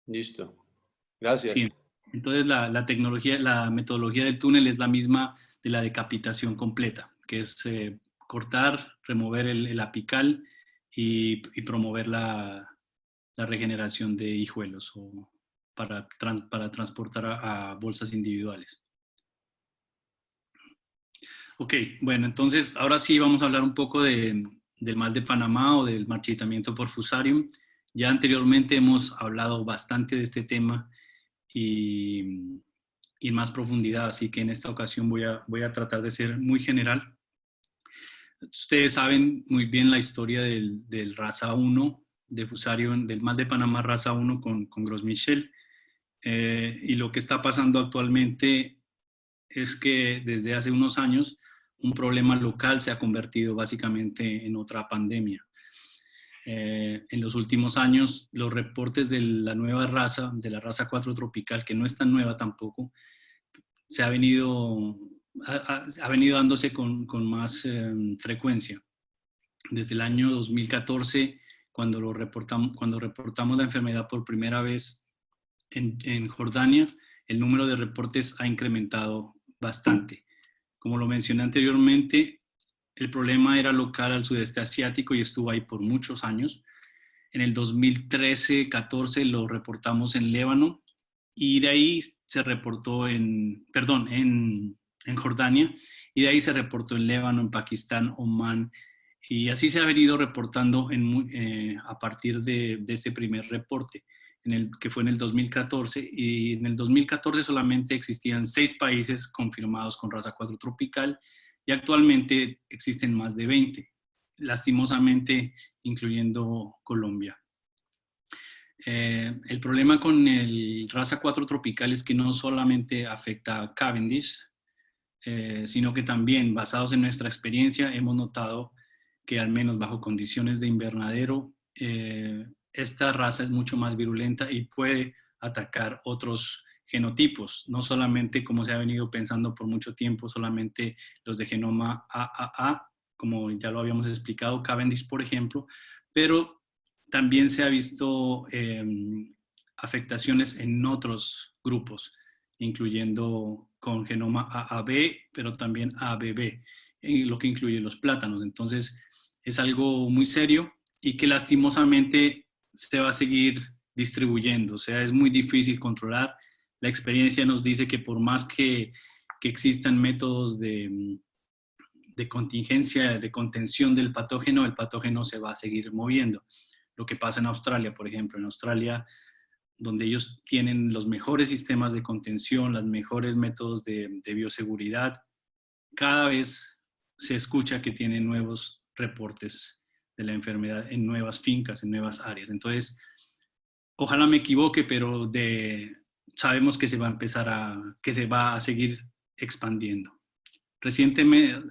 Listo. Gracias. Sí, entonces la tecnología, la metodología del túnel es la misma de la decapitación completa, que es cortar, remover el apical y promover la regeneración de hijuelos o para transportar a bolsas individuales. Ok, bueno, entonces ahora sí vamos a hablar un poco del mal de Panamá o del marchitamiento por fusarium. Ya anteriormente hemos hablado bastante de este tema y en más profundidad, así que en esta ocasión voy a tratar de ser muy general. Ustedes saben muy bien la historia del raza 1 de Fusarium, del mal de Panamá raza 1 con Gros Michel, y lo que está pasando actualmente es que desde hace unos años un problema local se ha convertido básicamente en otra pandemia. En los últimos años, los reportes de la nueva raza, de la raza 4 tropical, que no es tan nueva tampoco, se ha venido dándose con más frecuencia. Desde el año 2014, cuando reportamos la enfermedad por primera vez en Jordania, el número de reportes ha incrementado bastante. Como lo mencioné anteriormente, el problema era local al sudeste asiático y estuvo ahí por muchos años. En el 2013-14 lo reportamos en Líbano y de ahí se reportó en Jordania, y de ahí se reportó en Líbano, en Pakistán, Omán, y así se ha venido reportando a partir de este primer reporte, que fue en el 2014, y en el 2014 solamente existían 6 países confirmados con raza 4 tropical, y actualmente existen más de 20, lastimosamente incluyendo Colombia. El problema con el raza 4 tropical es que no solamente afecta a Cavendish, sino que también, basados en nuestra experiencia, hemos notado que al menos bajo condiciones de invernadero, esta raza es mucho más virulenta y puede atacar otros genotipos, no solamente como se ha venido pensando por mucho tiempo, solamente los de genoma AAA, como ya lo habíamos explicado, Cavendish, por ejemplo, pero también se ha visto afectaciones en otros grupos, incluyendo con genoma AAB, pero también ABB, lo que incluye los plátanos. Entonces, es algo muy serio y que lastimosamente se va a seguir distribuyendo. O sea, es muy difícil controlar. La experiencia nos dice que por más que existan métodos de contingencia, de contención del patógeno, el patógeno se va a seguir moviendo. Lo que pasa en Australia, por ejemplo. En Australia, donde ellos tienen los mejores sistemas de contención, los mejores métodos de bioseguridad, cada vez se escucha que tienen nuevos reportes de la enfermedad en nuevas fincas, en nuevas áreas. Entonces, ojalá me equivoque, pero sabemos que se va a que se va a seguir expandiendo. Recientemente,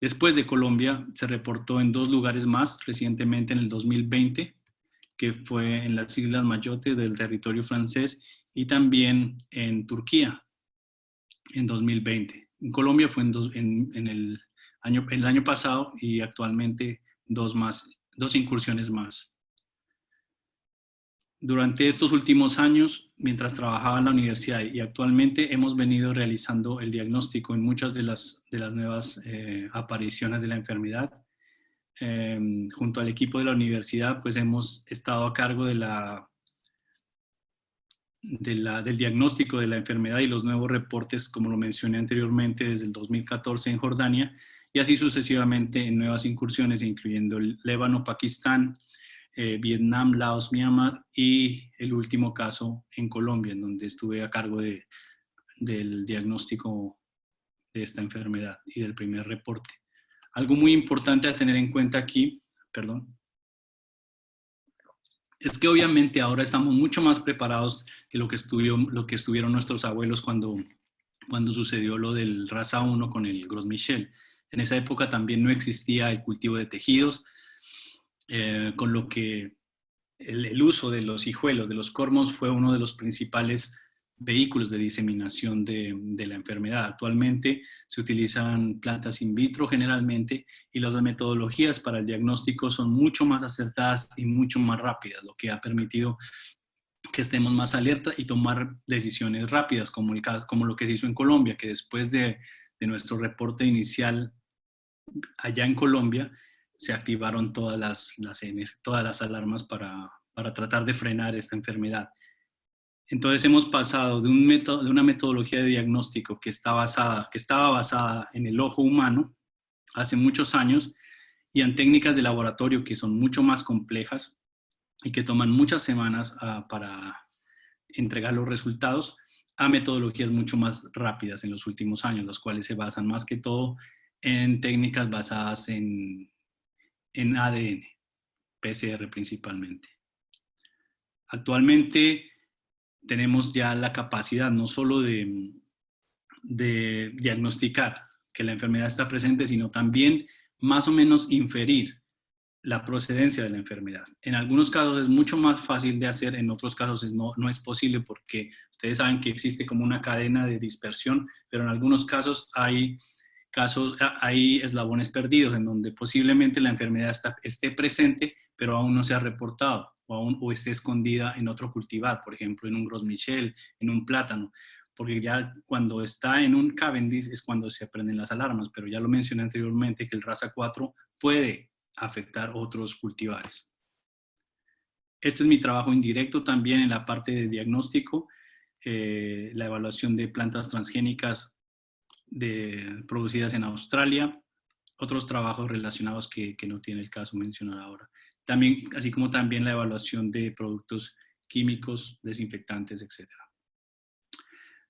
después de Colombia, se reportó en 2 lugares más, recientemente en el 2020, que fue en las Islas Mayotte del territorio francés, y también en Turquía en 2020. En Colombia fue en el año pasado, y actualmente 2 incursiones más. Durante estos últimos años, mientras trabajaba en la universidad y actualmente, hemos venido realizando el diagnóstico en muchas de las nuevas apariciones de la enfermedad. Junto al equipo de la universidad, pues hemos estado a cargo del diagnóstico de la enfermedad y los nuevos reportes, como lo mencioné anteriormente, desde el 2014 en Jordania, y así sucesivamente en nuevas incursiones, incluyendo el Líbano, Pakistán, Vietnam, Laos, Myanmar, y el último caso en Colombia, en donde estuve a cargo del diagnóstico de esta enfermedad y del primer reporte. Algo muy importante a tener en cuenta aquí, es que obviamente ahora estamos mucho más preparados que lo que estuvieron nuestros abuelos cuando sucedió lo del raza 1 con el Gros Michel. En esa época también no existía el cultivo de tejidos, con lo que el uso de los hijuelos, de los cormos, fue uno de los principales vehículos de diseminación de la enfermedad. Actualmente se utilizan plantas in vitro generalmente y las metodologías para el diagnóstico son mucho más acertadas y mucho más rápidas, lo que ha permitido que estemos más alerta y tomar decisiones rápidas, como lo que se hizo en Colombia, que después de nuestro reporte inicial allá en Colombia, se activaron todas las alarmas para tratar de frenar esta enfermedad. Entonces hemos pasado de una metodología de diagnóstico que estaba basada en el ojo humano hace muchos años y en técnicas de laboratorio que son mucho más complejas y que toman muchas semanas para entregar los resultados, a metodologías mucho más rápidas en los últimos años, las cuales se basan más que todo en técnicas basadas en ADN, PCR principalmente. Actualmente tenemos ya la capacidad no solo de diagnosticar que la enfermedad está presente, sino también más o menos inferir la procedencia de la enfermedad. En algunos casos es mucho más fácil de hacer, en otros casos no es posible porque ustedes saben que existe como una cadena de dispersión, pero en algunos casos hay eslabones perdidos en donde posiblemente la enfermedad esté presente, pero aún no se ha reportado o esté escondida en otro cultivar, por ejemplo, en un Gros Michel, en un plátano, porque ya cuando está en un Cavendish es cuando se prenden las alarmas, pero ya lo mencioné anteriormente que el Rasa 4 puede afectar otros cultivares. Este es mi trabajo indirecto también en la parte de diagnóstico, la evaluación de plantas transgénicas producidas en Australia, otros trabajos relacionados que no tiene el caso mencionar ahora. También, así como también la evaluación de productos químicos, desinfectantes, etc.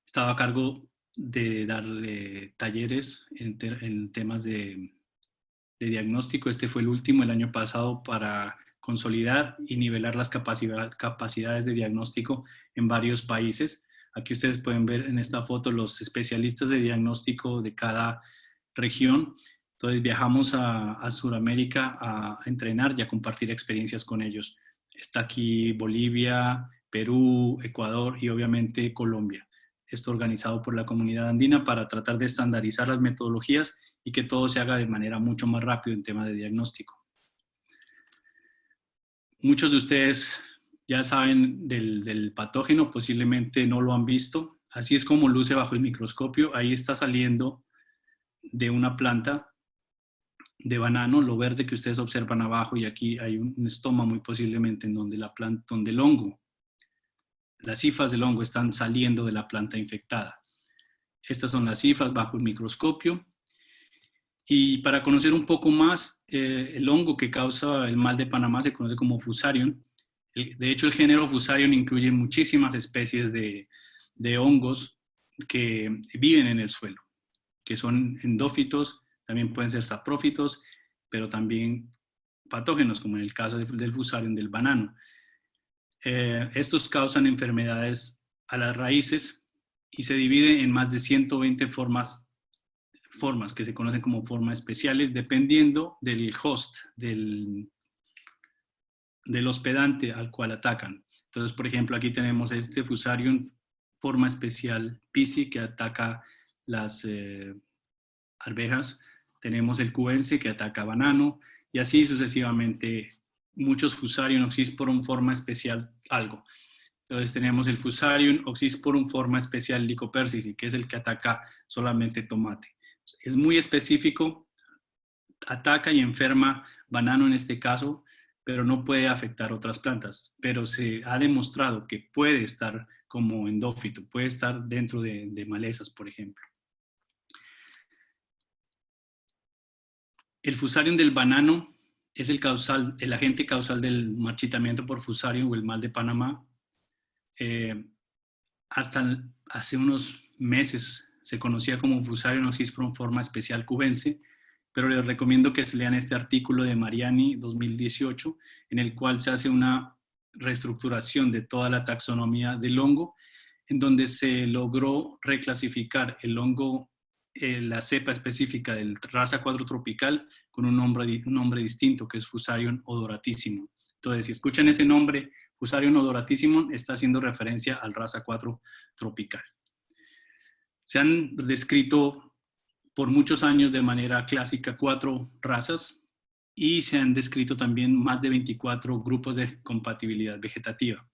Estaba a cargo de dar talleres en temas de diagnóstico. Este fue el último el año pasado para consolidar y nivelar las capacidades de diagnóstico en varios países. Aquí ustedes pueden ver en esta foto los especialistas de diagnóstico de cada región. Entonces viajamos a Sudamérica a entrenar y a compartir experiencias con ellos. Está aquí Bolivia, Perú, Ecuador y obviamente Colombia. Esto organizado por la comunidad andina para tratar de estandarizar las metodologías y que todo se haga de manera mucho más rápido en tema de diagnóstico. Muchos de ustedes ya saben del patógeno, posiblemente no lo han visto. Así es como luce bajo el microscopio. Ahí está saliendo de una planta de banano, lo verde que ustedes observan abajo, y aquí hay un estoma muy posiblemente en donde donde el hongo, las hifas del hongo están saliendo de la planta infectada. Estas son las hifas bajo el microscopio. Y para conocer un poco más, el hongo que causa el mal de Panamá se conoce como Fusarium. De hecho, el género Fusarium incluye muchísimas especies de hongos que viven en el suelo, que son endófitos, también pueden ser saprófitos, pero también patógenos, como en el caso del Fusarium del banano. Estos causan enfermedades a las raíces y se divide en más de 120 formas que se conocen como formas especiales, dependiendo del host, del hospedante al cual atacan. Entonces, por ejemplo, aquí tenemos este Fusarium, forma especial Pisci, que ataca las arvejas. Tenemos el cubense, que ataca banano, y así sucesivamente muchos Fusarium oxysporum forma especial algo. Entonces tenemos el Fusarium oxysporum forma especial Lycopersicii, que es el que ataca solamente tomate. Es muy específico, ataca y enferma banano en este caso, pero no puede afectar otras plantas. Pero se ha demostrado que puede estar como endófito, puede estar dentro de malezas, por ejemplo. El Fusarium del banano es el agente causal del marchitamiento por Fusarium o el mal de Panamá. Hasta hace unos meses se conocía como Fusarium oxysporum forma especial cubense, pero les recomiendo que se lean este artículo de Mariani 2018, en el cual se hace una reestructuración de toda la taxonomía del hongo, en donde se logró reclasificar el hongo, la cepa específica del Rasa 4 tropical, con un nombre distinto, que es Fusarium odoratissimum. Entonces, si escuchan ese nombre, Fusarium odoratissimum está haciendo referencia al raza 4 tropical. Se han descrito por muchos años de manera clásica 4 razas y se han descrito también más de 24 grupos de compatibilidad vegetativa.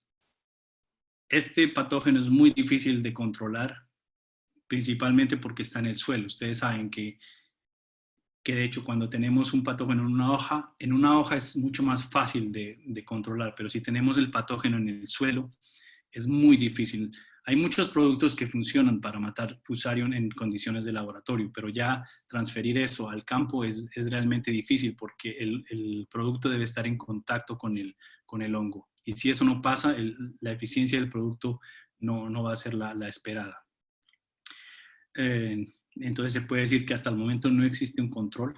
Este patógeno es muy difícil de controlar, principalmente porque está en el suelo. Ustedes saben que de hecho cuando tenemos un patógeno en una hoja es mucho más fácil de controlar, pero si tenemos el patógeno en el suelo es muy difícil. Hay muchos productos que funcionan para matar Fusarium en condiciones de laboratorio, pero ya transferir eso al campo es realmente difícil porque el producto debe estar en contacto con el hongo. Y si eso no pasa, la eficiencia del producto no va a ser la esperada. Entonces se puede decir que hasta el momento no existe un control.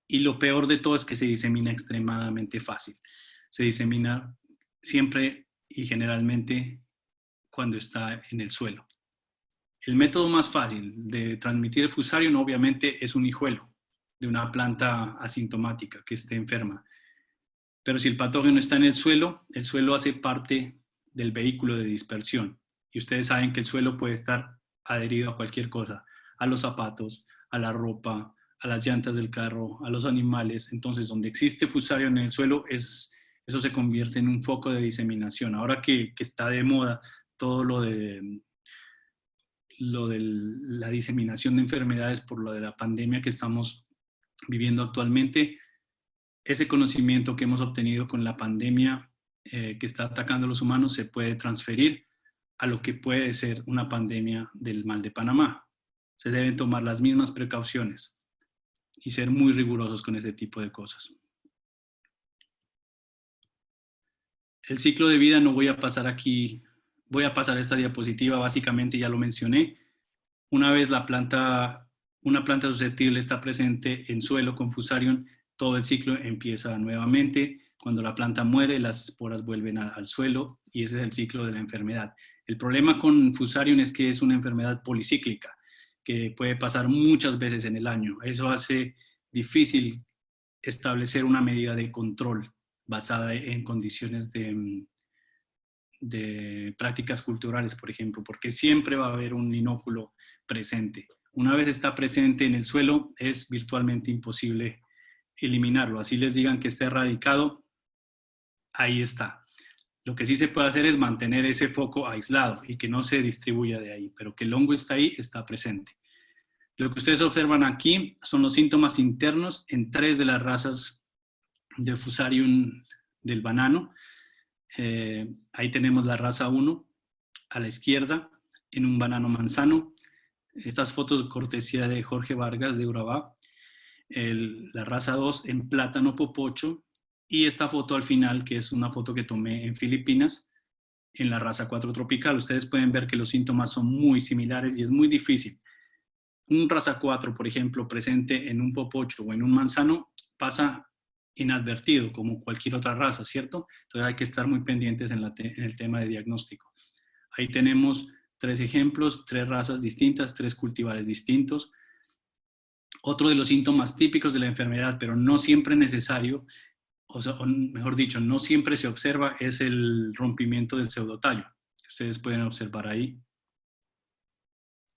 Y lo peor de todo es que se disemina extremadamente fácil. Se disemina siempre y generalmente cuando está en el suelo. El método más fácil de transmitir el Fusarium obviamente es un hijuelo de una planta asintomática que esté enferma. Pero si el patógeno está en el suelo hace parte del vehículo de dispersión. Y ustedes saben que el suelo puede estar adherido a cualquier cosa, a los zapatos, a la ropa, a las llantas del carro, a los animales. Entonces, donde existe Fusarium en el suelo, eso se convierte en un foco de diseminación. Ahora que está de moda todo lo de la diseminación de enfermedades por lo de la pandemia que estamos viviendo actualmente, ese conocimiento que hemos obtenido con la pandemia que está atacando a los humanos se puede transferir a lo que puede ser una pandemia del mal de Panamá. Se deben tomar las mismas precauciones y ser muy rigurosos con ese tipo de cosas. El ciclo de vida no voy a pasar aquí, voy a pasar esta diapositiva, básicamente ya lo mencioné. Una vez una planta susceptible está presente en suelo con Fusarium, todo el ciclo empieza nuevamente. Cuando la planta muere, las esporas vuelven al suelo y ese es el ciclo de la enfermedad. El problema con Fusarium es que es una enfermedad policíclica que puede pasar muchas veces en el año. Eso hace difícil establecer una medida de control basada en condiciones de prácticas culturales, por ejemplo, porque siempre va a haber un inóculo presente. Una vez está presente en el suelo, es virtualmente imposible eliminarlo. Así les digan que esté erradicado, ahí está. Lo que sí se puede hacer es mantener ese foco aislado y que no se distribuya de ahí, pero que el hongo está ahí, está presente. Lo que ustedes observan aquí son los síntomas internos en 3 de las razas de Fusarium del banano. Ahí tenemos la raza 1 a la izquierda en un banano manzano. Estas fotos cortesía de Jorge Vargas de Urabá. La raza 2 en plátano popocho y esta foto al final que es una foto que tomé en Filipinas en la raza 4 tropical. Ustedes pueden ver que los síntomas son muy similares y es muy difícil. Un raza 4, por ejemplo, presente en un popocho o en un manzano pasa inadvertido como cualquier otra raza, ¿cierto? Entonces hay que estar muy pendientes en el tema de diagnóstico. Ahí tenemos 3 ejemplos, 3 razas distintas, 3 cultivares distintos. Otro de los síntomas típicos de la enfermedad, pero no siempre necesario, o mejor dicho, no siempre se observa, es el rompimiento del pseudotallo. Ustedes pueden observar ahí.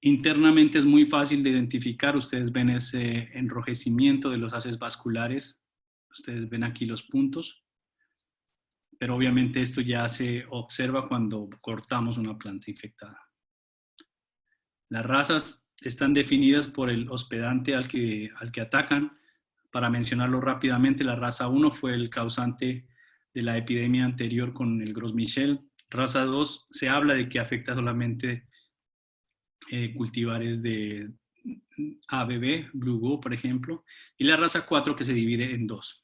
Internamente es muy fácil de identificar. Ustedes ven ese enrojecimiento de los haces vasculares. Ustedes ven aquí los puntos. Pero obviamente esto ya se observa cuando cortamos una planta infectada. Las razas están definidas por el hospedante al que atacan. Para mencionarlo rápidamente, la raza 1 fue el causante de la epidemia anterior con el Gros Michel. Raza 2 se habla de que afecta solamente cultivares de ABB, Blue Go, por ejemplo. Y la raza 4 que se divide en 2.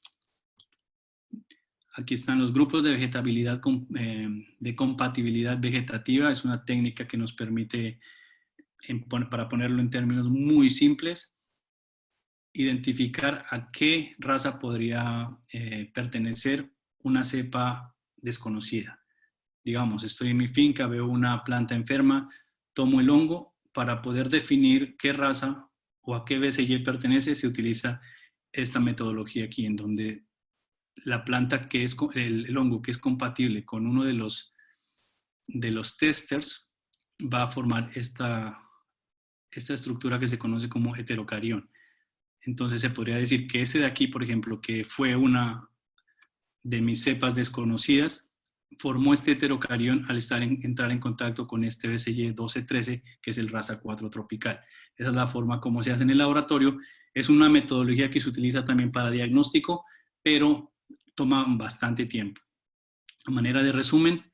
Aquí están los grupos de vegetabilidad, de compatibilidad vegetativa. Es una técnica que nos permite, para ponerlo en términos muy simples, identificar a qué raza podría pertenecer una cepa desconocida. Digamos, estoy en mi finca, veo una planta enferma, tomo el hongo. Para poder definir qué raza o a qué BCG pertenece, se utiliza esta metodología aquí, en donde la planta que es, el hongo que es compatible con uno de los testers va a formar esta estructura que se conoce como heterocarión. Entonces se podría decir que ese de aquí, por ejemplo, que fue una de mis cepas desconocidas, formó este heterocarión al entrar en contacto con este BCG 1213, que es el raza 4 tropical. Esa es la forma como se hace en el laboratorio. Es una metodología que se utiliza también para diagnóstico, pero toma bastante tiempo. A manera de resumen,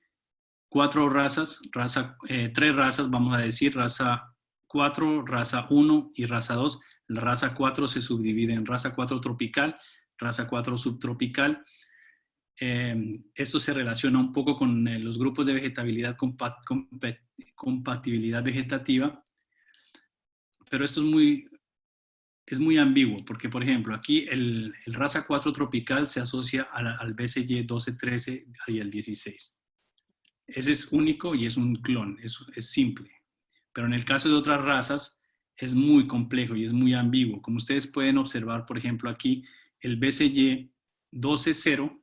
4 razas, 3 razas, vamos a decir, raza 4, raza 1 y raza 2. La raza 4 se subdivide en raza 4 tropical, raza 4 subtropical. Esto se relaciona un poco con los grupos de vegetabilidad, compatibilidad vegetativa, pero esto es muy ambiguo, porque por ejemplo aquí el raza 4 tropical se asocia al BCG 1213 y al 16. Ese es único y es un clon, es simple. Pero en el caso de otras razas es muy complejo y es muy ambiguo. Como ustedes pueden observar, por ejemplo, aquí el BCG 12.0,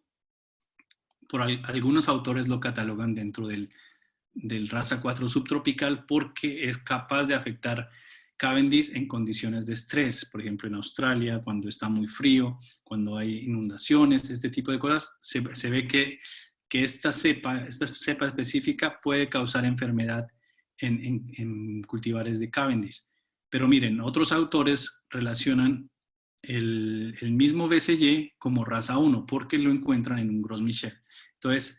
por algunos autores lo catalogan dentro del raza 4 subtropical porque es capaz de afectar Cavendish en condiciones de estrés, por ejemplo en Australia, cuando está muy frío, cuando hay inundaciones, este tipo de cosas, se ve que esta cepa específica puede causar enfermedad en cultivares de Cavendish. Pero miren, otros autores relacionan el mismo BCG como raza 1 porque lo encuentran en un Gros Michel. Entonces,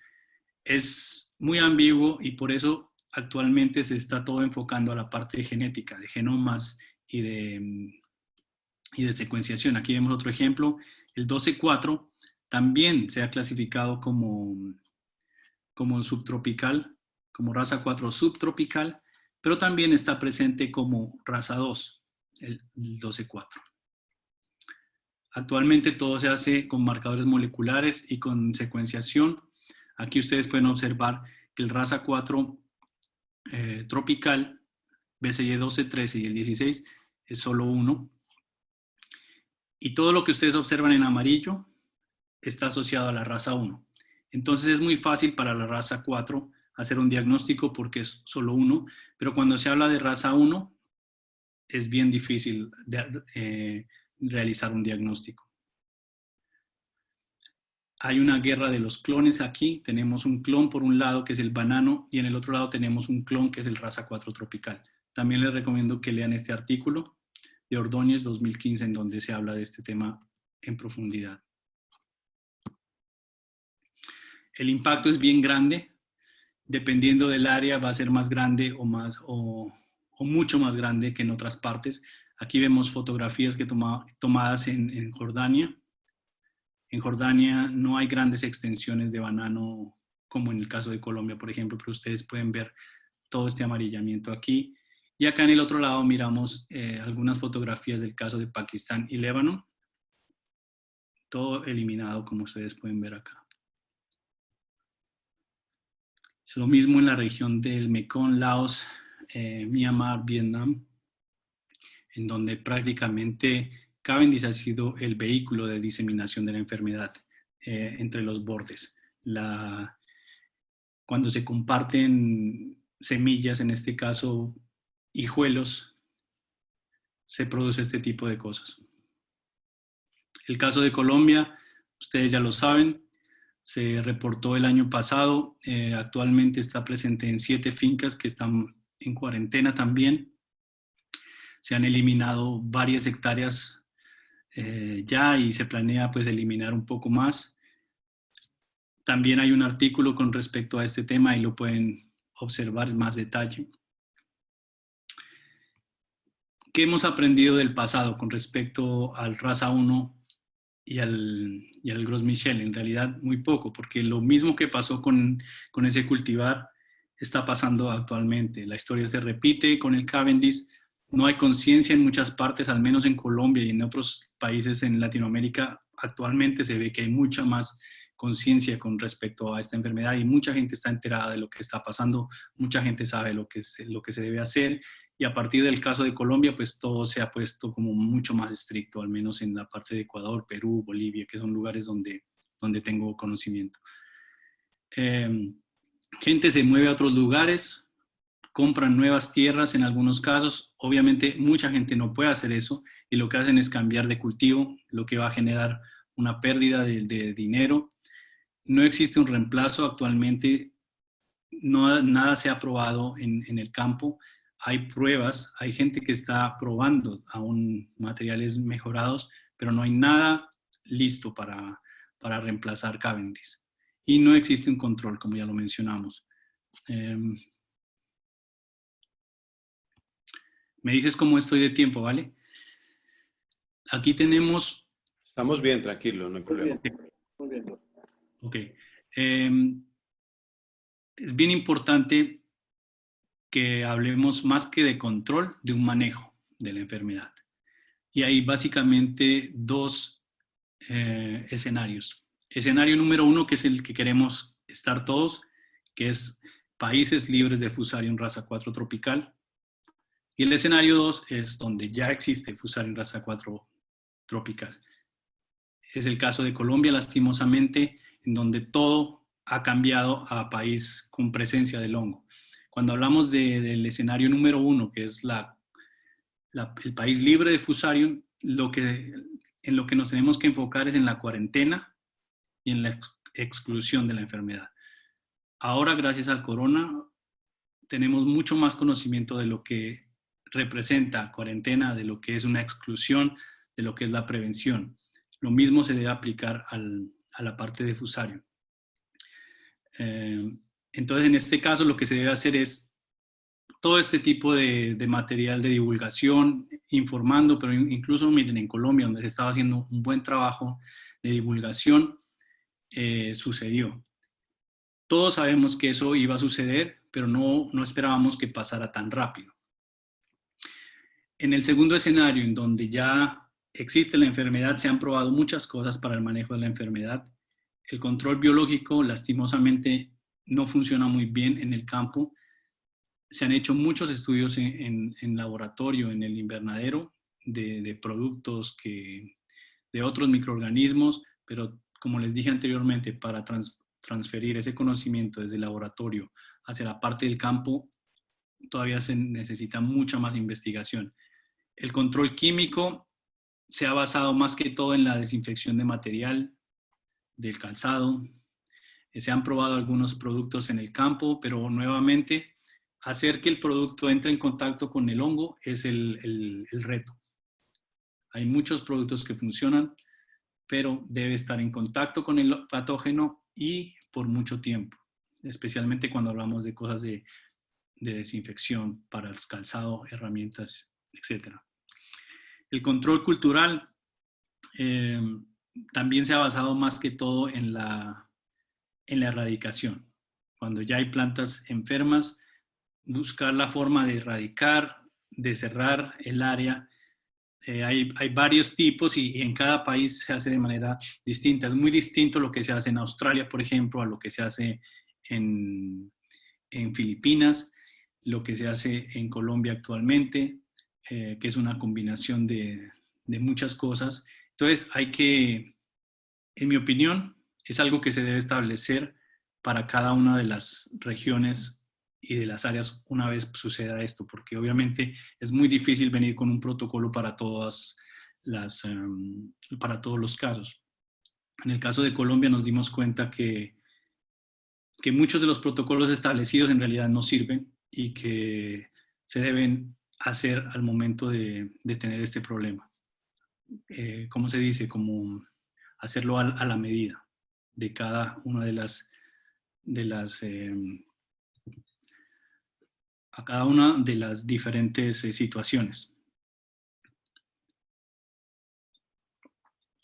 es muy ambiguo y por eso actualmente se está todo enfocando a la parte de genética, de genomas y de secuenciación. Aquí vemos otro ejemplo, el 12.4 también se ha clasificado como subtropical, como raza 4 subtropical, pero también está presente como raza 2, el 12.4. Actualmente todo se hace con marcadores moleculares y con secuenciación. Aquí ustedes pueden observar que el raza 4 tropical, BCG 12, 13 y el 16 es solo uno. Y todo lo que ustedes observan en amarillo está asociado a la raza 1. Entonces es muy fácil para la raza 4 hacer un diagnóstico porque es solo uno, pero cuando se habla de raza 1 es bien difícil realizar un diagnóstico. Hay una guerra de los clones aquí. Tenemos un clon por un lado que es el banano y en el otro lado tenemos un clon que es el raza 4 tropical. También les recomiendo que lean este artículo de Ordóñez 2015 en donde se habla de este tema en profundidad. El impacto es bien grande. Dependiendo del área va a ser más grande o mucho más grande que en otras partes. Aquí vemos fotografías tomadas en Jordania. En Jordania no hay grandes extensiones de banano como en el caso de Colombia, por ejemplo, pero ustedes pueden ver todo este amarillamiento aquí. Y acá en el otro lado miramos algunas fotografías del caso de Pakistán y Líbano. Todo eliminado, como ustedes pueden ver acá. Lo mismo en la región del Mekong, Laos, Myanmar, Vietnam, en donde prácticamente Cavendish ha sido el vehículo de diseminación de la enfermedad entre los bordes. Cuando se comparten semillas, en este caso hijuelos, se produce este tipo de cosas. El caso de Colombia, ustedes ya lo saben, se reportó el año pasado, actualmente está presente en 7 fincas que están en cuarentena también. Se han eliminado varias hectáreas ya y se planea pues eliminar un poco más. También hay un artículo con respecto a este tema y lo pueden observar en más detalle. ¿Qué hemos aprendido del pasado con respecto al raza 1 y al Gros Michel? En realidad muy poco, porque lo mismo que pasó con ese cultivar está pasando actualmente. La historia se repite con el Cavendish. No hay conciencia en muchas partes, al menos en Colombia y en otros países en Latinoamérica. Actualmente se ve que hay mucha más conciencia con respecto a esta enfermedad y mucha gente está enterada de lo que está pasando, mucha gente sabe lo que se debe hacer y a partir del caso de Colombia pues todo se ha puesto como mucho más estricto, al menos en la parte de Ecuador, Perú, Bolivia, que son lugares donde donde tengo conocimiento. Gente se mueve a otros lugares, compran nuevas tierras en algunos casos. Obviamente mucha gente no puede hacer eso y lo que hacen es cambiar de cultivo, lo que va a generar una pérdida de dinero. No existe un reemplazo actualmente, no, nada se ha probado en el campo. Hay pruebas, hay gente que está probando aún materiales mejorados, pero no hay nada listo para reemplazar Cavendish. Y no existe un control, como ya lo mencionamos. Me dices cómo estoy de tiempo, ¿vale? Aquí tenemos... Estamos bien, tranquilo, no hay problema. Muy bien. Ok. Es bien importante que hablemos más que de control, de un manejo de la enfermedad. Y hay básicamente dos escenarios. Escenario número uno, que es el que queremos estar todos, que es países libres de Fusarium raza 4 tropical. Y el escenario 2 es donde ya existe Fusarium raza 4 tropical. Es el caso de Colombia, lastimosamente, en donde todo ha cambiado a país con presencia del hongo. Cuando hablamos del escenario número uno, que es el país libre de Fusarium, en lo que nos tenemos que enfocar es en la cuarentena y en la exclusión de la enfermedad. Ahora, gracias al corona, tenemos mucho más conocimiento de lo que representa cuarentena, de lo que es una exclusión, de lo que es la prevención. Lo mismo se debe aplicar a la parte de Fusarium. Entonces, en este caso, lo que se debe hacer es todo este tipo de material de divulgación, informando, pero incluso, miren, en Colombia, donde se estaba haciendo un buen trabajo de divulgación, sucedió. Todos sabemos que eso iba a suceder, pero no esperábamos que pasara tan rápido. En el segundo escenario, en donde ya existe la enfermedad, se han probado muchas cosas para el manejo de la enfermedad. El control biológico, lastimosamente, no funciona muy bien en el campo. Se han hecho muchos estudios en laboratorio, en el invernadero, de productos de otros microorganismos, pero como les dije anteriormente, para transferir ese conocimiento desde el laboratorio hacia la parte del campo, todavía se necesita mucha más investigación. El control químico se ha basado más que todo en la desinfección de material, del calzado. Se han probado algunos productos en el campo, pero nuevamente hacer que el producto entre en contacto con el hongo es el reto. Hay muchos productos que funcionan, pero debe estar en contacto con el patógeno y por mucho tiempo, especialmente cuando hablamos de cosas de desinfección para el calzado, herramientas, etc. El control cultural también se ha basado más que todo en la erradicación. Cuando ya hay plantas enfermas, buscar la forma de erradicar, de cerrar el área. Hay varios tipos y en cada país se hace de manera distinta. Es muy distinto lo que se hace en Australia, por ejemplo, a lo que se hace en Filipinas, lo que se hace en Colombia actualmente, que es una combinación de muchas cosas. Entonces en mi opinión, es algo que se debe establecer para cada una de las regiones y de las áreas una vez suceda esto, porque obviamente es muy difícil venir con un protocolo para para todos los casos. En el caso de Colombia nos dimos cuenta que muchos de los protocolos establecidos en realidad no sirven y que se deben hacer al momento de tener este problema. ¿Cómo se dice? Como hacerlo a la medida de cada una a cada una de las diferentes situaciones.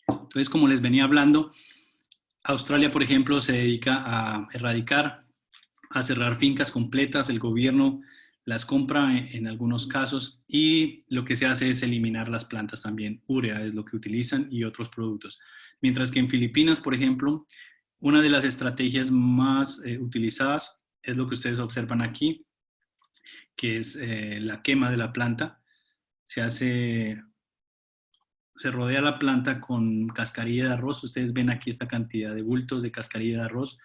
Entonces, como les venía hablando, Australia, por ejemplo, se dedica a erradicar, a cerrar fincas completas. El gobierno las compra en algunos casos y lo que se hace es eliminar las plantas también. Urea es lo que utilizan y otros productos. Mientras que en Filipinas, por ejemplo, una de las estrategias más utilizadas es lo que ustedes observan aquí, que es la quema de la planta. Se se rodea la planta con cascarilla de arroz. Ustedes ven aquí esta cantidad de bultos de cascarilla de arroz.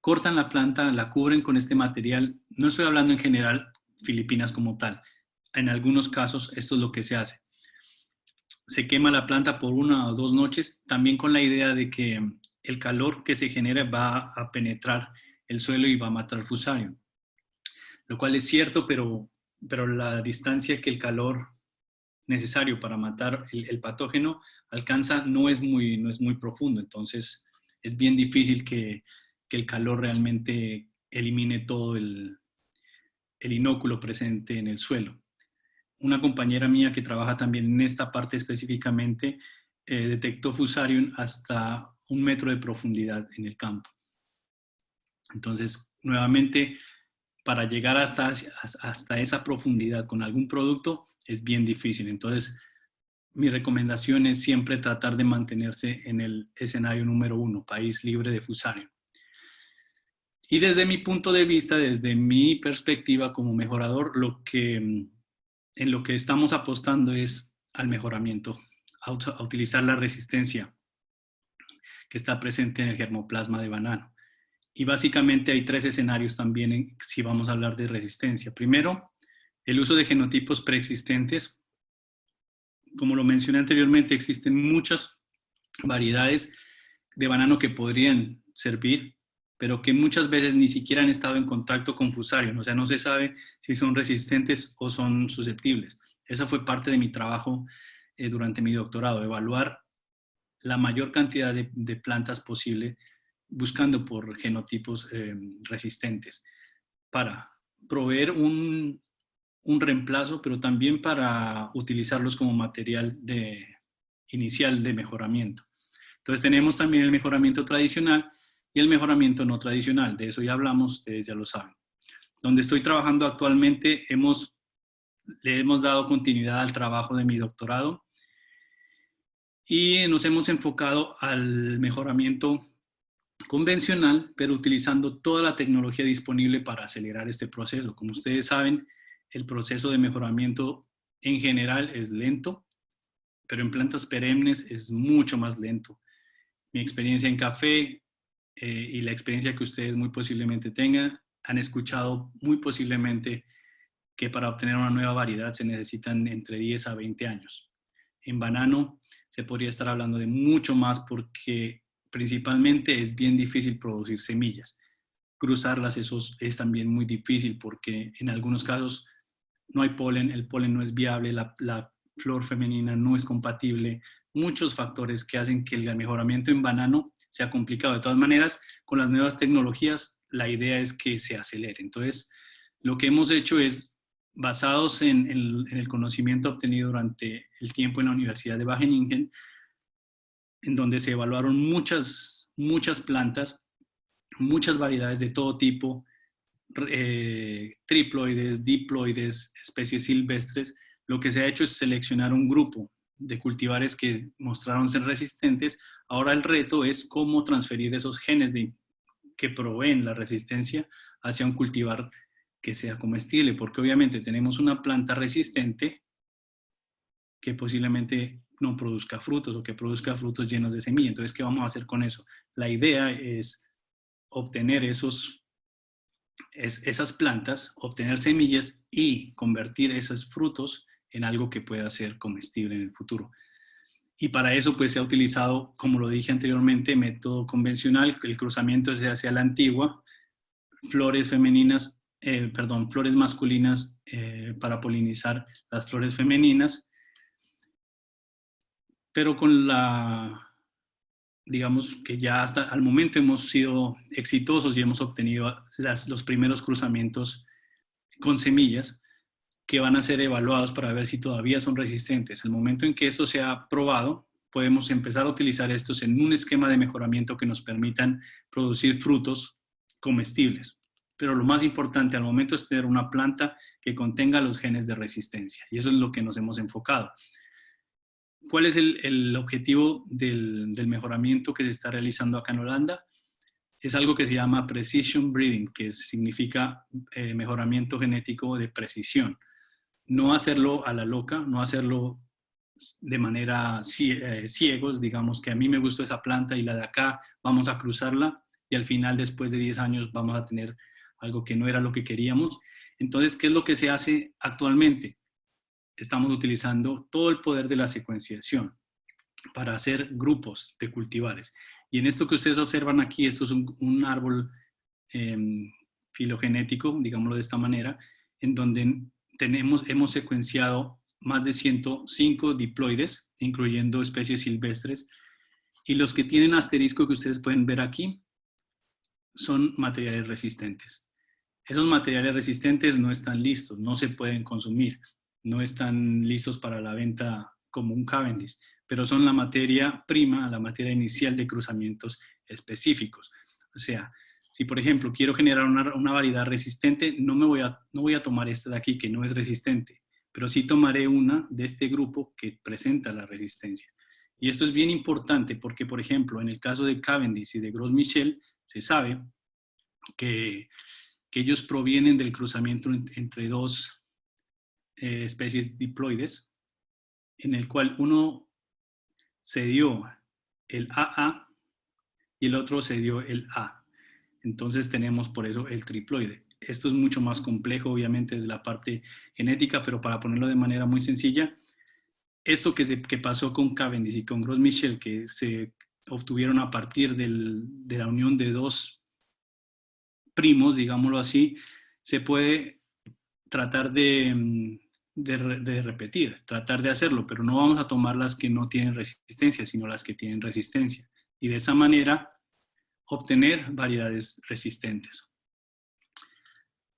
Cortan la planta, la cubren con este material. No estoy hablando en general Filipinas como tal. En algunos casos esto es lo que se hace. Se quema la planta por 1 o 2 noches, también con la idea de que el calor que se genera va a penetrar el suelo y va a matar el Fusarium. Lo cual es cierto, pero la distancia que el calor necesario para matar el patógeno alcanza no es muy profundo. Entonces es bien difícil que el calor realmente elimine todo el inóculo presente en el suelo. Una compañera mía que trabaja también en esta parte específicamente detectó Fusarium hasta 1 metro de profundidad en el campo. Entonces, nuevamente, para llegar hasta esa profundidad con algún producto es bien difícil. Entonces, mi recomendación es siempre tratar de mantenerse en el escenario número 1, país libre de Fusarium. Y desde mi punto de vista, desde mi perspectiva como mejorador, en lo que estamos apostando es al mejoramiento, a utilizar la resistencia que está presente en el germoplasma de banano. Y básicamente hay 3 escenarios también si vamos a hablar de resistencia. Primero, el uso de genotipos preexistentes. Como lo mencioné anteriormente, existen muchas variedades de banano que podrían servir, pero que muchas veces ni siquiera han estado en contacto con Fusarium. O sea, no se sabe si son resistentes o son susceptibles. Esa fue parte de mi trabajo durante mi doctorado, evaluar la mayor cantidad de plantas posible buscando por genotipos resistentes para proveer un reemplazo, pero también para utilizarlos como material inicial de mejoramiento. Entonces tenemos también el mejoramiento tradicional y el mejoramiento no tradicional. De eso ya hablamos, ustedes ya lo saben. Donde estoy trabajando actualmente, le hemos dado continuidad al trabajo de mi doctorado y nos hemos enfocado al mejoramiento convencional, pero utilizando toda la tecnología disponible para acelerar este proceso. Como ustedes saben, el proceso de mejoramiento en general es lento, pero en plantas perennes es mucho más lento. Mi experiencia en café y la experiencia que ustedes muy posiblemente tengan, han escuchado muy posiblemente que para obtener una nueva variedad se necesitan entre 10 a 20 años. En banano se podría estar hablando de mucho más porque principalmente es bien difícil producir semillas. Cruzarlas es también muy difícil porque en algunos casos no hay polen, el polen no es viable, la flor femenina no es compatible, muchos factores que hacen que el mejoramiento en banano sea complicado. De todas maneras, con las nuevas tecnologías, la idea es que se acelere. Entonces, lo que hemos hecho es, basados en el conocimiento obtenido durante el tiempo en la Universidad de Wageningen, en donde se evaluaron muchas plantas, muchas variedades de todo tipo, triploides, diploides, especies silvestres. Lo que se ha hecho es seleccionar un grupo de cultivares que mostraron ser resistentes. Ahora el reto es cómo transferir esos genes que proveen la resistencia hacia un cultivar que sea comestible, porque obviamente tenemos una planta resistente que posiblemente no produzca frutos o que produzca frutos llenos de semilla. Entonces, ¿qué vamos a hacer con eso? La idea es obtener esas plantas, obtener semillas y convertir esos frutos en algo que pueda ser comestible en el futuro. Y para eso pues se ha utilizado, como lo dije anteriormente, método convencional. El cruzamiento se hace a la antigua, flores masculinas para polinizar las flores femeninas, pero digamos que ya hasta al momento hemos sido exitosos y hemos obtenido los primeros cruzamientos con semillas que van a ser evaluados para ver si todavía son resistentes. Al momento en que esto sea probado, podemos empezar a utilizar estos en un esquema de mejoramiento que nos permitan producir frutos comestibles. Pero lo más importante al momento es tener una planta que contenga los genes de resistencia. Y eso es lo que nos hemos enfocado. ¿Cuál es el objetivo del mejoramiento que se está realizando acá en Holanda? Es algo que se llama Precision Breeding, que significa mejoramiento genético de precisión. No hacerlo a la loca, no hacerlo de manera ciegos, digamos que a mí me gustó esa planta y la de acá vamos a cruzarla y al final, después de 10 años, vamos a tener algo que no era lo que queríamos. Entonces, ¿qué es lo que se hace actualmente? Estamos utilizando todo el poder de la secuenciación para hacer grupos de cultivares. Y en esto que ustedes observan aquí, esto es un árbol filogenético, digámoslo de esta manera, en donde hemos secuenciado más de 105 diploides, incluyendo especies silvestres, y los que tienen asterisco que ustedes pueden ver aquí son materiales resistentes. Esos materiales resistentes no están listos, no se pueden consumir, no están listos para la venta como un Cavendish, pero son la materia prima, la materia inicial de cruzamientos específicos. O sea, si por ejemplo quiero generar una variedad resistente, no voy a tomar esta de aquí que no es resistente, pero sí tomaré una de este grupo que presenta la resistencia. Y esto es bien importante porque, por ejemplo, en el caso de Cavendish y de Gros Michel, se sabe que ellos provienen del cruzamiento entre dos especies diploides, en el cual uno se dio el AA y el otro se dio el A. Entonces tenemos por eso el triploide. Esto es mucho más complejo, obviamente, desde la parte genética, pero para ponerlo de manera muy sencilla, esto que pasó con Cavendish y con Gros Michel, que se obtuvieron a partir de la unión de dos primos, digámoslo así, se puede tratar de repetir, tratar de hacerlo, pero no vamos a tomar las que no tienen resistencia, sino las que tienen resistencia. Y de esa manera obtener variedades resistentes.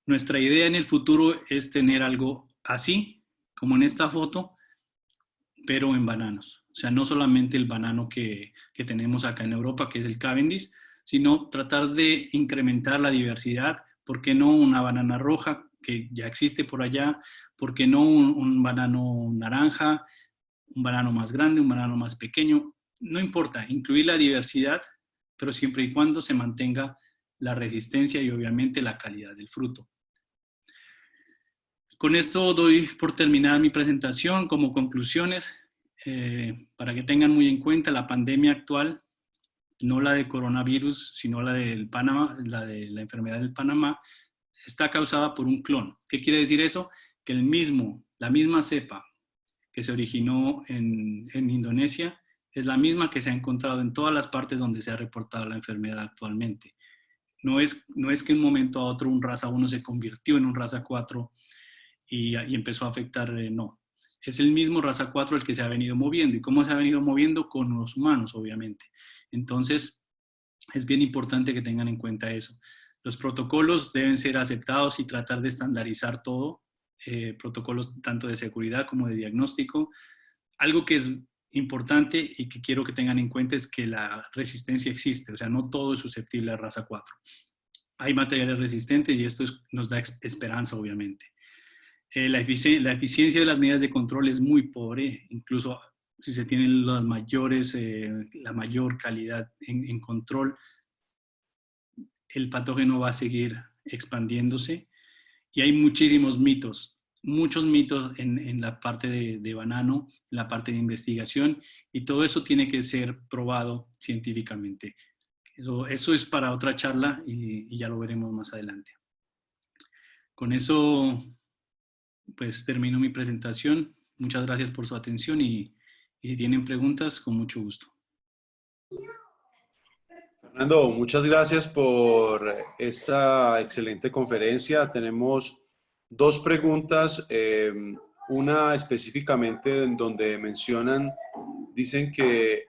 Nuestra idea en el futuro es tener algo así, como en esta foto, pero en bananos. O sea, no solamente el banano que tenemos acá en Europa, que es el Cavendish, sino tratar de incrementar la diversidad. ¿Por qué no una banana roja que ya existe por allá? ¿Por qué no un banano naranja, un banano más grande, un banano más pequeño? No importa, incluir la diversidad, pero siempre y cuando se mantenga la resistencia y obviamente la calidad del fruto. Con esto doy por terminada mi presentación. Como conclusiones, para que tengan muy en cuenta la pandemia actual, no la de coronavirus, sino la del Panamá, la de la enfermedad del Panamá, está causada por un clon. ¿Qué quiere decir eso? Que la misma cepa que se originó en Indonesia es la misma que se ha encontrado en todas las partes donde se ha reportado la enfermedad actualmente. No es que en un momento a otro un raza 1 se convirtió en un raza 4 y empezó a afectar, no. Es el mismo raza 4 el que se ha venido moviendo. ¿Y cómo se ha venido moviendo? Con los humanos, obviamente. Entonces, es bien importante que tengan en cuenta eso. Los protocolos deben ser aceptados y tratar de estandarizar todo, protocolos tanto de seguridad como de diagnóstico. Algo que es importante y que quiero que tengan en cuenta es que la resistencia existe, o sea, no todo es susceptible a raza 4. Hay materiales resistentes y esto nos da esperanza, obviamente. La eficiencia de las medidas de control es muy pobre, incluso si se tienen la mayor calidad en control, el patógeno va a seguir expandiéndose. Y hay muchísimos mitos, muchos mitos en la parte de banano, en la parte de investigación, y todo eso tiene que ser probado científicamente. Eso es para otra charla y ya lo veremos más adelante. Con eso, pues termino mi presentación. Muchas gracias por su atención y si tienen preguntas, con mucho gusto. Fernando, muchas gracias por esta excelente conferencia. Tenemos dos preguntas, una específicamente en donde dicen que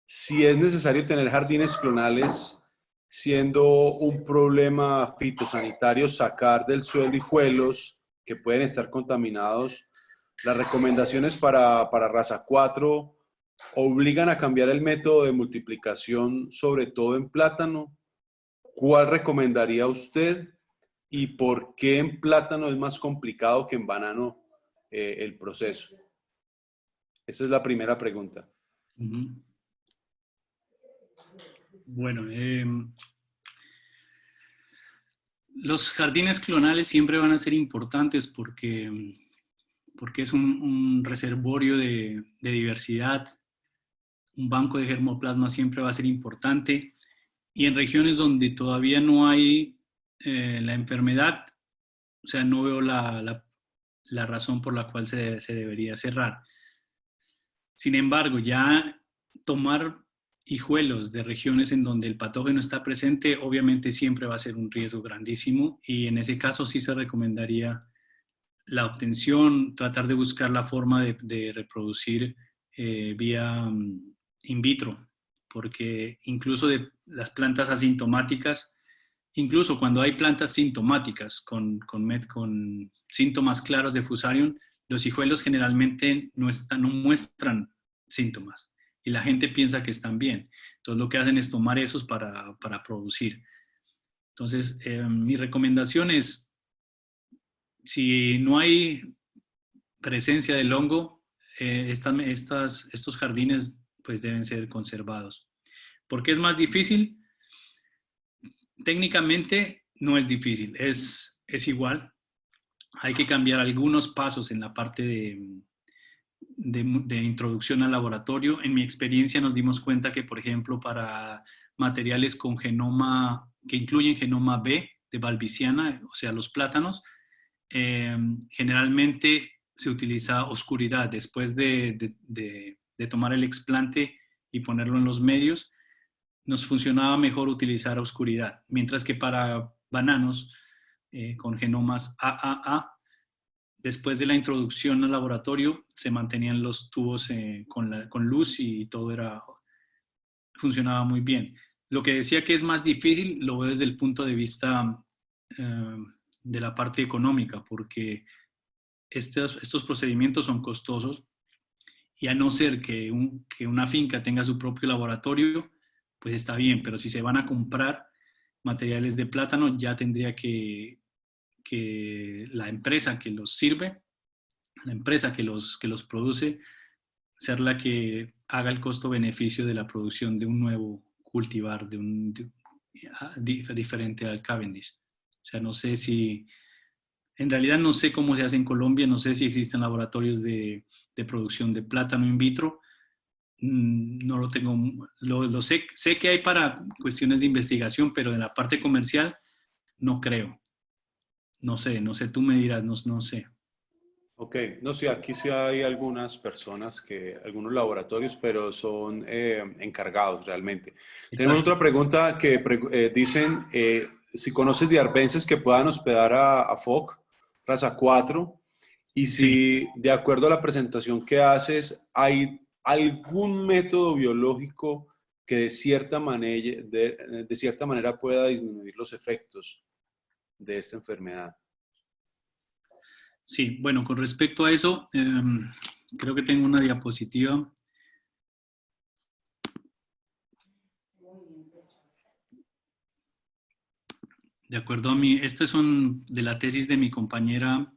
si es necesario tener jardines clonales, siendo un problema fitosanitario sacar del suelo hijuelos que pueden estar contaminados. Las recomendaciones para raza 4 obligan a cambiar el método de multiplicación, sobre todo en plátano. ¿Cuál recomendaría usted y por qué en plátano es más complicado que en banano el proceso? Esa es la primera pregunta. Bueno, los jardines clonales siempre van a ser importantes porque porque es un reservorio de diversidad. Un banco de germoplasma siempre va a ser importante. Y en regiones donde todavía no hay la enfermedad, o sea, no veo la razón por la cual se debería cerrar. Sin embargo, ya tomar hijuelos de regiones en donde el patógeno está presente, obviamente siempre va a ser un riesgo grandísimo y en ese caso sí se recomendaría la obtención, tratar de buscar la forma de reproducir vía in vitro, porque incluso de las plantas asintomáticas, incluso cuando hay plantas sintomáticas con síntomas claros de Fusarium, los hijuelos generalmente no muestran síntomas y la gente piensa que están bien. Entonces lo que hacen es tomar esos para producir. Entonces, mi recomendación es, si no hay presencia del hongo, estos jardines pues deben ser conservados. ¿Por qué es más difícil? Técnicamente no es difícil, es igual. Hay que cambiar algunos pasos en la parte de introducción al laboratorio. En mi experiencia nos dimos cuenta que, por ejemplo, para materiales con genoma, que incluyen genoma B de Balbiciana, o sea, los plátanos, generalmente se utiliza oscuridad. Después de tomar el explante y ponerlo en los medios, nos funcionaba mejor utilizar oscuridad. Mientras que para bananos con genomas AAA, después de la introducción al laboratorio, se mantenían los tubos con luz y todo funcionaba muy bien. Lo que decía que es más difícil lo veo desde el punto de vista de la parte económica, porque estos procedimientos son costosos y a no ser que una finca tenga su propio laboratorio, pues está bien, pero si se van a comprar materiales de plátano, ya tendría que la empresa que los sirve, la empresa que los produce, ser la que haga el costo-beneficio de la producción de un nuevo cultivar, diferente al Cavendish. O sea, no sé si, en realidad no sé cómo se hace en Colombia, no sé si existen laboratorios de producción de plátano in vitro, no lo tengo, lo sé que hay para cuestiones de investigación, pero en la parte comercial no creo. No sé, tú me dirás, no sé. Ok, no sé, aquí sí hay algunas personas, algunos laboratorios, pero son encargados realmente. Tenemos Exacto. otra pregunta que dicen si conoces de arbences que puedan hospedar a FOC, raza 4, y Sí, si de acuerdo a la presentación que haces, hay algún método biológico que de cierta manera pueda disminuir los efectos de esta enfermedad. sí. Bueno, con respecto a eso, creo que tengo una diapositiva. De acuerdo a mí, este es de la tesis de mi compañera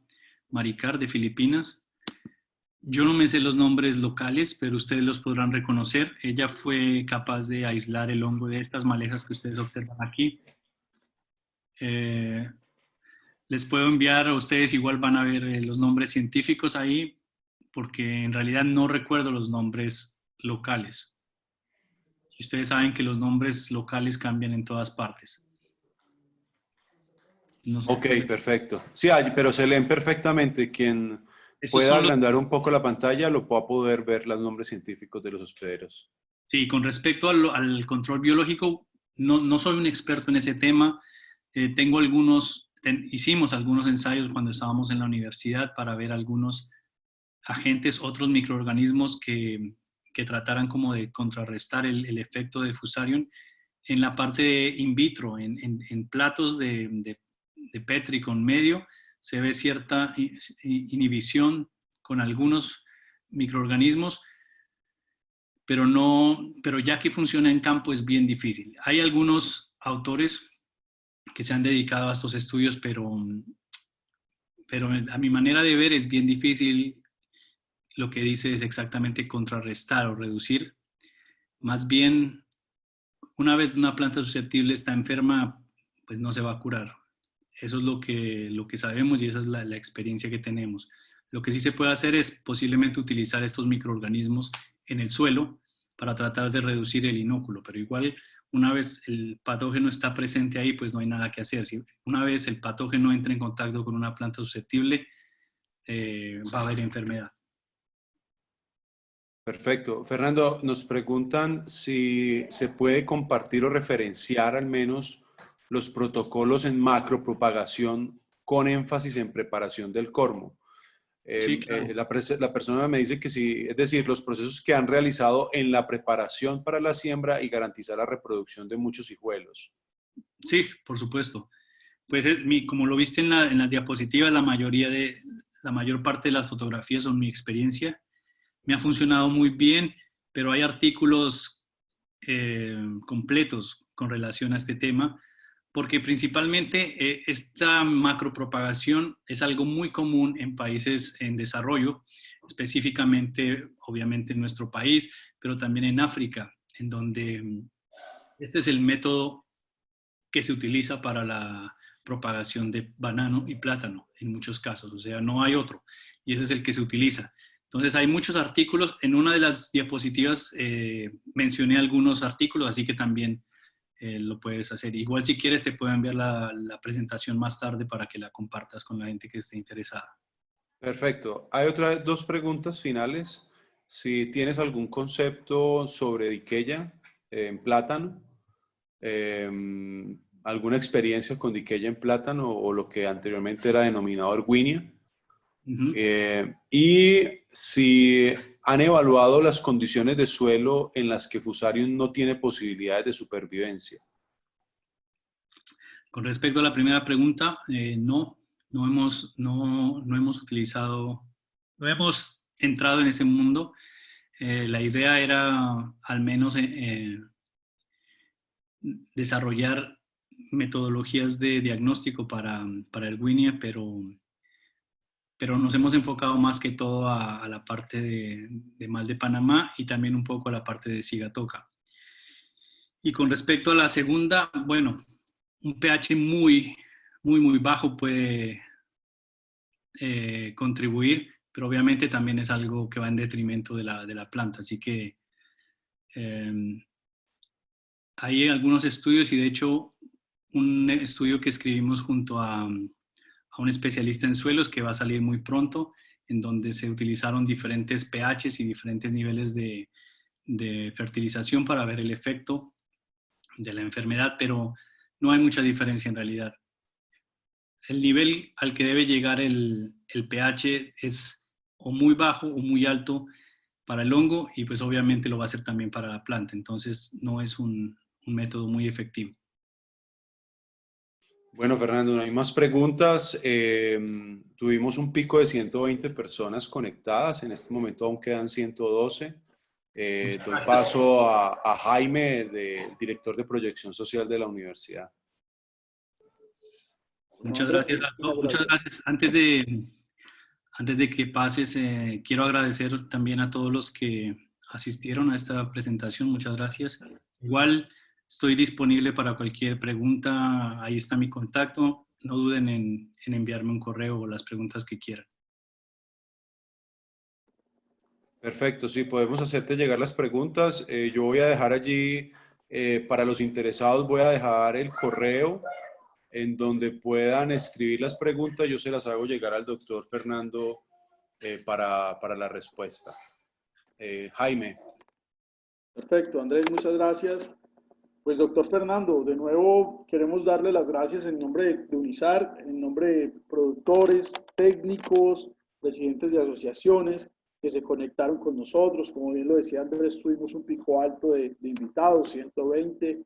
Maricar de Filipinas. Yo no me sé los nombres locales, pero ustedes los podrán reconocer. Ella fue capaz de aislar el hongo de estas malezas que ustedes observan aquí. Les puedo enviar a ustedes, igual van a ver los nombres científicos ahí, porque en realidad no recuerdo los nombres locales. Y ustedes saben que los nombres locales cambian en todas partes. Ok, perfecto. Sí, pero se leen perfectamente. Quien Esos pueda son los. agrandar un poco la pantalla lo va a poder ver los nombres científicos de los hospederos. Sí, con respecto al control biológico, no soy un experto en ese tema. Tengo hicimos algunos ensayos cuando estábamos en la universidad para ver algunos agentes, otros microorganismos que trataran como de contrarrestar el efecto de Fusarium en la parte de in vitro, en platos de Petri con medio, se ve cierta inhibición con algunos microorganismos, pero ya que funciona en campo es bien difícil. Hay algunos autores que se han dedicado a estos estudios, pero a mi manera de ver es bien difícil. Lo que dice es exactamente contrarrestar o reducir. Más bien, una vez una planta susceptible está enferma, pues no se va a curar. Eso es lo que sabemos y esa es la experiencia que tenemos. Lo que sí se puede hacer es posiblemente utilizar estos microorganismos en el suelo para tratar de reducir el inóculo, pero igual una vez el patógeno está presente ahí, pues no hay nada que hacer. Si una vez el patógeno entra en contacto con una planta susceptible, va a haber enfermedad. Perfecto. Fernando, nos preguntan si se puede compartir o referenciar al menos los protocolos en macropropagación con énfasis en preparación del cormo. Sí, claro. La persona me dice que sí, es decir, los procesos que han realizado en la preparación para la siembra y garantizar la reproducción de muchos hijuelos. Sí, por supuesto. Pues como lo viste en las diapositivas, la mayor parte de las fotografías son mi experiencia. Me ha funcionado muy bien, pero hay artículos completos con relación a este tema, porque principalmente esta macropropagación es algo muy común en países en desarrollo, específicamente, obviamente, en nuestro país, pero también en África, en donde este es el método que se utiliza para la propagación de banano y plátano en muchos casos, o sea, no hay otro, y ese es el que se utiliza. Entonces hay muchos artículos, en una de las diapositivas mencioné algunos artículos, así que también lo puedes hacer. Igual si quieres te puedo enviar la presentación más tarde para que la compartas con la gente que esté interesada. Perfecto. Hay otras dos preguntas finales. Si tienes algún concepto sobre diqueya en plátano, alguna experiencia con diqueya en plátano o lo que anteriormente era denominado Erwinia. Uh-huh. Y si han evaluado las condiciones de suelo en las que Fusarium no tiene posibilidades de supervivencia. Con respecto a la primera pregunta, no hemos utilizado, no hemos entrado en ese mundo. La idea era al menos desarrollar metodologías de diagnóstico para Erwinia, pero nos hemos enfocado más que todo a la parte de mal de Panamá y también un poco a la parte de Sigatoka. Y con respecto a la segunda, bueno, un pH muy bajo puede contribuir, pero obviamente también es algo que va en detrimento de la planta. Así que hay algunos estudios y de hecho un estudio que escribimos junto a un especialista en suelos que va a salir muy pronto, en donde se utilizaron diferentes pHs y diferentes niveles de fertilización para ver el efecto de la enfermedad, pero no hay mucha diferencia en realidad. El nivel al que debe llegar el pH es o muy bajo o muy alto para el hongo y pues obviamente lo va a hacer también para la planta, entonces no es un método muy efectivo. Bueno, Fernando, no hay más preguntas. Tuvimos un pico de 120 personas conectadas. En este momento aún quedan 112. Doy paso a Jaime, director de proyección social de la universidad. Muchas gracias a todos. Muchas gracias. Antes de que pases, quiero agradecer también a todos los que asistieron a esta presentación. Muchas gracias. Igual estoy disponible para cualquier pregunta. Ahí está mi contacto. No duden en enviarme un correo o las preguntas que quieran. Perfecto, sí, podemos hacerte llegar las preguntas. Yo voy a dejar allí, para los interesados, voy a dejar el correo en donde puedan escribir las preguntas. Yo se las hago llegar al doctor Fernando para la respuesta. Jaime. Perfecto, Andrés, muchas gracias. Pues doctor Fernando, de nuevo queremos darle las gracias en nombre de UNISAR, en nombre de productores, técnicos, presidentes de asociaciones que se conectaron con nosotros. Como bien lo decía Andrés, tuvimos un pico alto de invitados, 120.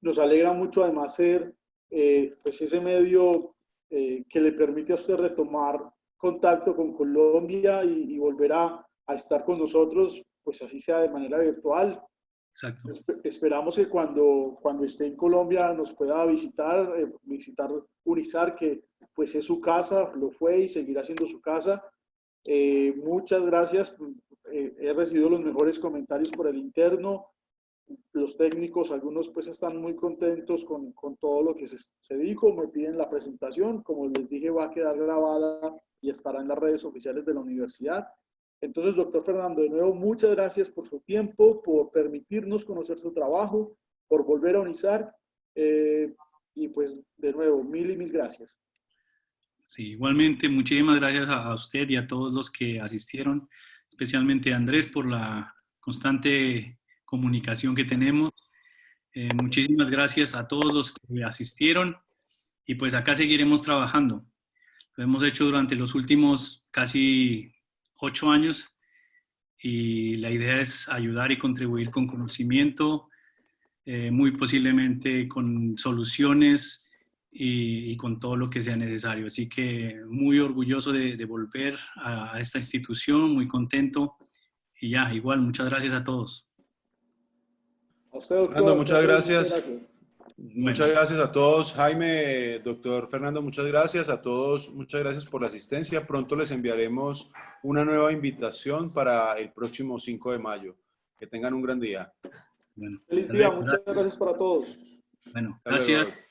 Nos alegra mucho además ser pues ese medio que le permite a usted retomar contacto con Colombia y volver a estar con nosotros, pues así sea de manera virtual. Exacto. Esperamos que cuando esté en Colombia nos pueda visitar UNISAR, que pues es su casa, lo fue y seguirá siendo su casa. Muchas gracias. He recibido los mejores comentarios por el interno. los técnicos, algunos pues están muy contentos con todo lo que se dijo, me piden la presentación, como les dije va a quedar grabada y estará en las redes oficiales de la universidad. Entonces, doctor Fernando, de nuevo, muchas gracias por su tiempo, por permitirnos conocer su trabajo, por volver a UNIZAR, y pues de nuevo, mil y mil gracias. Sí, igualmente, muchísimas gracias a usted y a todos los que asistieron, especialmente a Andrés por la constante comunicación que tenemos. Muchísimas gracias a todos los que asistieron y pues acá seguiremos trabajando. Lo hemos hecho durante los últimos casi 8 años y la idea es ayudar y contribuir con conocimiento, muy posiblemente con soluciones y con todo lo que sea necesario. Así que muy orgulloso de volver a esta institución, muy contento y ya, igual, muchas gracias a todos. A usted, doctor. Fernando, muchas gracias. Muchas gracias. Muchas gracias a todos. Jaime, doctor Fernando, muchas gracias a todos. Muchas gracias por la asistencia. Pronto les enviaremos una nueva invitación para el próximo 5 de mayo. Que tengan un gran día. Bueno, Feliz día. Muchas gracias para todos. Bueno, Hasta gracias. luego.